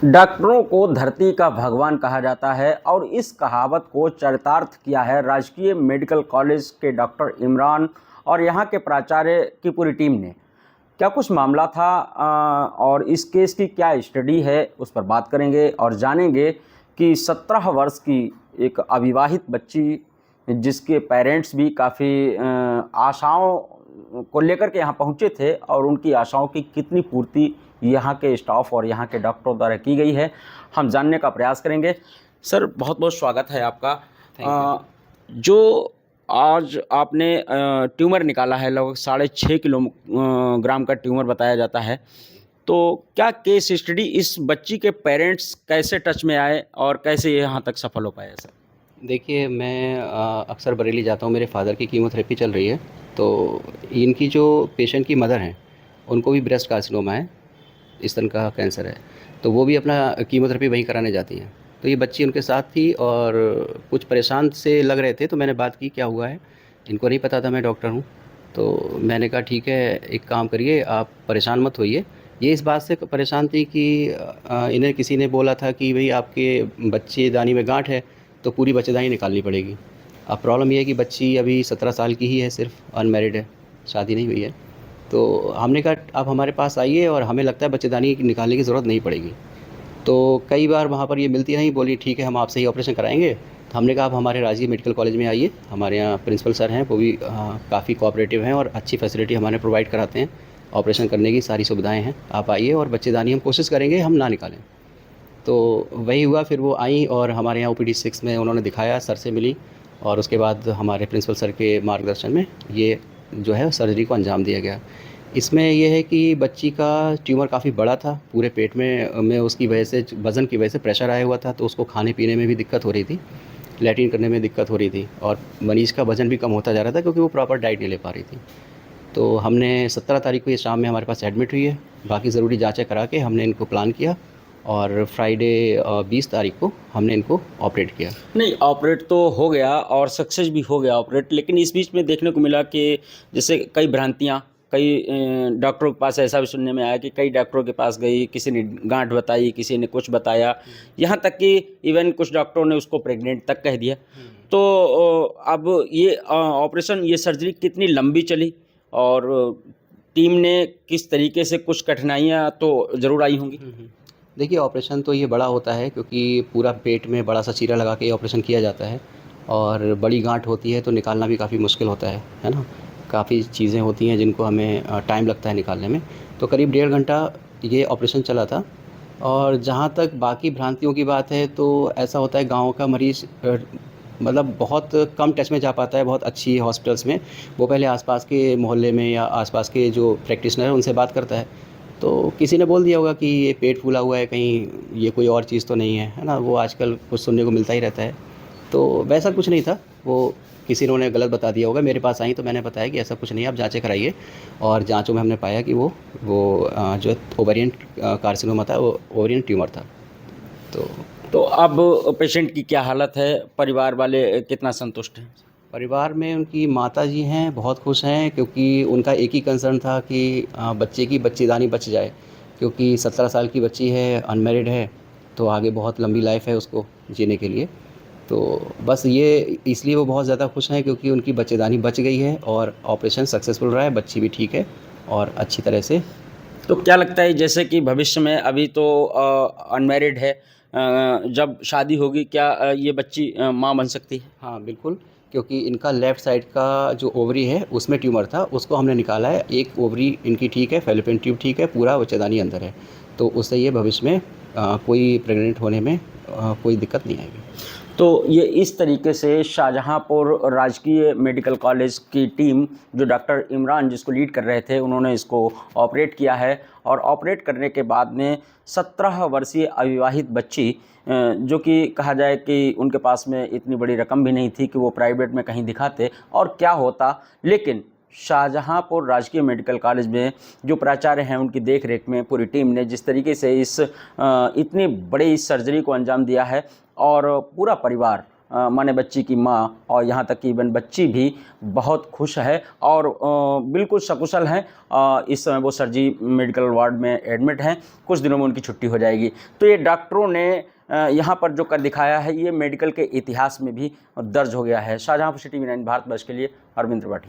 डॉक्टरों को धरती का भगवान कहा जाता है और इस कहावत को चरितार्थ किया है राजकीय मेडिकल कॉलेज के डॉक्टर इमरान और यहाँ के प्राचार्य की पूरी टीम ने। क्या कुछ मामला था और इस केस की क्या स्टडी है, उस पर बात करेंगे और जानेंगे कि 17 वर्ष की एक अविवाहित बच्ची जिसके पेरेंट्स भी काफ़ी आशाओं को लेकर के यहाँ पहुँचे थे और उनकी आशाओं की कितनी पूर्ति यहाँ के स्टाफ और यहाँ के डॉक्टरों द्वारा की गई है, हम जानने का प्रयास करेंगे। सर, बहुत बहुत स्वागत है आपका। जो आज आपने ट्यूमर निकाला है, लगभग 6.5 किलोग्राम का ट्यूमर बताया जाता है, तो क्या केस स्टडी, इस बच्ची के पेरेंट्स कैसे टच में आए और कैसे ये यहाँ तक सफल हो पाए सर? देखिए, मैं अक्सर बरेली जाता हूँ, मेरे फादर की कीमोथेरेपी चल रही है। तो इनकी जो पेशेंट की मदर हैं, उनको भी ब्रेस्ट कार्सिनोमा है, स्तन का कैंसर है, तो वो भी अपना कीमोथेरेपी वहीं कराने जाती हैं। तो ये बच्ची उनके साथ थी और कुछ परेशान से लग रहे थे, तो मैंने बात की क्या हुआ है। इनको नहीं पता था मैं डॉक्टर हूँ, तो मैंने कहा ठीक है, एक काम करिए, आप परेशान मत होइए। ये इस बात से परेशान थी कि इन्हें किसी ने बोला था कि भाई आपके बच्चेदानी में गांठ है, तो पूरी बच्चेदानी निकालनी पड़ेगी। अब प्रॉब्लम ये है कि बच्ची अभी 17 साल की ही है, सिर्फ अनमैरिड है, शादी नहीं हुई है। तो हमने कहा आप हमारे पास आइए और हमें लगता है बच्चेदानी निकालने की ज़रूरत नहीं पड़ेगी। तो कई बार वहाँ पर ये मिलती रहीं, बोली ठीक है हम आपसे ही ऑपरेशन कराएंगे। तो हमने कहा आप हमारे राजकीय मेडिकल कॉलेज में आइए, हमारे यहाँ प्रिंसिपल सर हैं, वो भी काफ़ी कोऑपरेटिव हैं और अच्छी फैसिलिटी हमारे प्रोवाइड कराते हैं, ऑपरेशन करने की सारी सुविधाएँ हैं। आप आइए और बच्चेदानी हम कोशिश करेंगे हम ना निकालें। तो वही हुआ, फिर वो आई और हमारे यहाँ OPD 6 में उन्होंने दिखाया, सर से मिली और उसके बाद हमारे प्रिंसिपल सर के मार्गदर्शन में ये जो है सर्जरी को अंजाम दिया गया। इसमें यह है कि बच्ची का ट्यूमर काफ़ी बड़ा था, पूरे पेट में उसकी वजह से, वज़न की वजह से प्रेशर आया हुआ था, तो उसको खाने पीने में भी दिक्कत हो रही थी, लैट्रिन करने में दिक्कत हो रही थी और मरीज़ का वज़न भी कम होता जा रहा था क्योंकि वो प्रॉपर डाइट नहीं ले पा रही थी। तो हमने 17 तारीख को ये शाम में हमारे पास एडमिट हुई है, बाकी ज़रूरी जाँचें करा के हमने इनको प्लान किया और फ्राइडे 20 तारीख को हमने इनको ऑपरेट किया। नहीं, ऑपरेट तो हो गया और सक्सेस भी हो गया ऑपरेट, लेकिन इस बीच में देखने को मिला कि जैसे कई भ्रांतियाँ, कई डॉक्टरों के पास ऐसा भी सुनने में आया कि कई डॉक्टरों के पास गई, किसी ने गांठ बताई, किसी ने कुछ बताया, यहाँ तक कि इवन कुछ डॉक्टरों ने उसको प्रेग्नेंट तक कह दिया। तो अब ये ऑपरेशन, ये सर्जरी कितनी लंबी चली और टीम ने किस तरीके से, कुछ कठिनाइयाँ तो ज़रूर आई होंगी? देखिए, ऑपरेशन तो ये बड़ा होता है क्योंकि पूरा पेट में बड़ा सा चीरा लगा के ऑपरेशन किया जाता है और बड़ी गांठ होती है तो निकालना भी काफ़ी मुश्किल होता है ना। काफ़ी चीज़ें होती हैं जिनको हमें टाइम लगता है निकालने में। तो करीब 1.5 घंटा ये ऑपरेशन चला था। और जहाँ तक बाकी भ्रांतियों की बात है, तो ऐसा होता है गाँव का मरीज़ मतलब बहुत कम टच में जा पाता है बहुत अच्छी हॉस्पिटल्स में। वो पहले आसपास के मोहल्ले में या आसपास के जो प्रैक्टिशनर हैं उनसे बात करता है। तो किसी ने बोल दिया होगा कि ये पेट फूला हुआ है, कहीं ये कोई और चीज़ तो नहीं है ना। वो आजकल कुछ सुनने को मिलता ही रहता है। तो वैसा कुछ नहीं था, वो किसी ने उन्हें गलत बता दिया होगा। मेरे पास आई तो मैंने बताया कि ऐसा कुछ नहीं है, आप जाँचें कराइए। और जाँचों में हमने पाया कि वो जो ओवेरियन कार्सिनोमा था, वो ओवेरियन ट्यूमर था। तो अब पेशेंट की क्या हालत है, परिवार वाले कितना संतुष्ट हैं? परिवार में उनकी माताजी हैं, बहुत खुश हैं क्योंकि उनका एक ही कंसर्न था कि बच्चे की बच्चेदानी बच जाए, क्योंकि 17 साल की बच्ची है, अनमैरिड है, तो आगे बहुत लंबी लाइफ है उसको जीने के लिए। तो बस ये इसलिए वो बहुत ज़्यादा खुश हैं क्योंकि उनकी बच्चेदानी बच गई है और ऑपरेशन सक्सेसफुल रहा है, बच्ची भी ठीक है और अच्छी तरह से। तो क्या लगता है, जैसे कि भविष्य में, अभी तो अनमैरिड है, जब शादी होगी क्या ये बच्ची माँ बन सकती है? हाँ, बिल्कुल, क्योंकि इनका लेफ़्ट साइड का जो ओवरी है उसमें ट्यूमर था, उसको हमने निकाला है। एक ओवरी इनकी ठीक है, फैलोपियन ट्यूब ठीक है, पूरा बच्चेदानी अंदर है। तो उससे ये भविष्य में कोई प्रेग्नेंट होने में कोई दिक्कत नहीं आएगी। तो ये इस तरीके से शाहजहांपुर राजकीय मेडिकल कॉलेज की टीम, जो डॉक्टर इमरान जिसको लीड कर रहे थे, उन्होंने इसको ऑपरेट किया है और ऑपरेट करने के बाद में 17 वर्षीय अविवाहित बच्ची, जो कि कहा जाए कि उनके पास में इतनी बड़ी रकम भी नहीं थी कि वो प्राइवेट में कहीं दिखाते और क्या होता, लेकिन शाहजहांपुर राजकीय मेडिकल कॉलेज में जो प्राचार्य हैं उनकी देख रेख में पूरी टीम ने जिस तरीके से इतनी बड़ी इस सर्जरी को अंजाम दिया है और पूरा परिवार माने बच्ची की माँ और यहाँ तक कि इवन बच्ची भी बहुत खुश है और बिल्कुल सकुशल हैं। इस समय वो सर जी मेडिकल वार्ड में एडमिट हैं, कुछ दिनों में उनकी छुट्टी हो जाएगी। तो ये डॉक्टरों ने यहाँ पर जो कर दिखाया है ये मेडिकल के इतिहास में भी दर्ज हो गया है। शाहजहाँपुर से TV9 भारत वर्ष के लिए अरविंद त्रिपाठी।